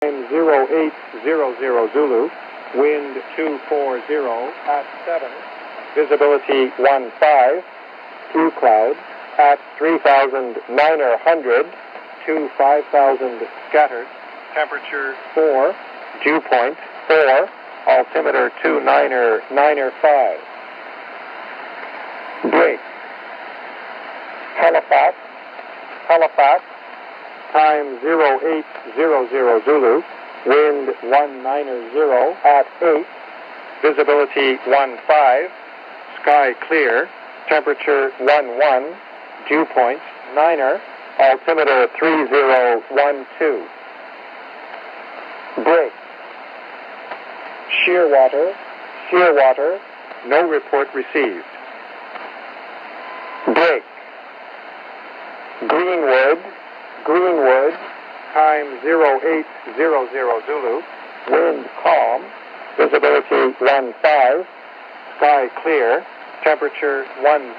0800 Zulu, wind 240 at 7, visibility 15, few clouds at 3,900 to 5,000 scattered, temperature 4, dew point 4, altimeter 29095. Break. Halifax, time 0800 Zulu, wind 190 at 8, visibility 15, sky clear, temperature 11, dew point 9er, altimeter 3012. Break. Shearwater, no report received. Break. Greenwood, time 0800 Zulu, wind calm, visibility 15, sky clear, temperature 10,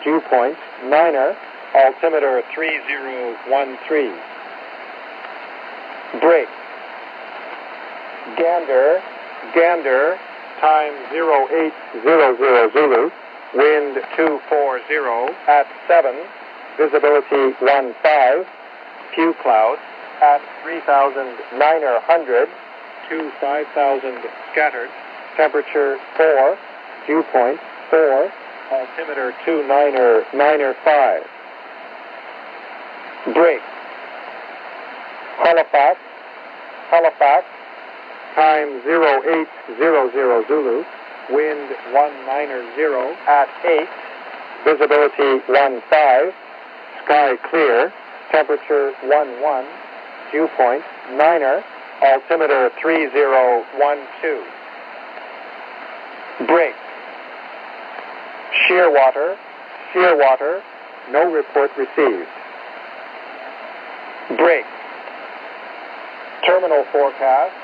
dew point 9er, altimeter 3013. Break. Gander, time 0800 Zulu, wind 240 at 7, visibility 15, few clouds at 3,900 to 5,000 scattered, temperature 4, dew point 4, altimeter 29095. Break. Halifax, time 0800 Zulu, wind 190 at 8, visibility 15, sky clear, temperature 11, dew point 9er, altimeter 3012. Break. Shearwater, no report received. Break. Terminal forecast.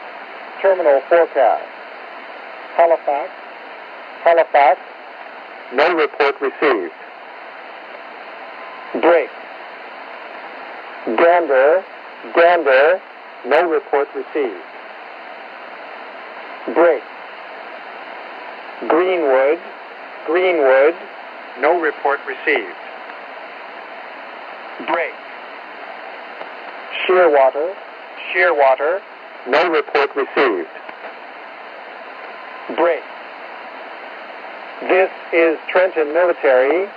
Halifax, no report received. Break. Gander, no report received. Break. Greenwood, no report received. Break. Shearwater, no report received. Break. This is Trenton Military.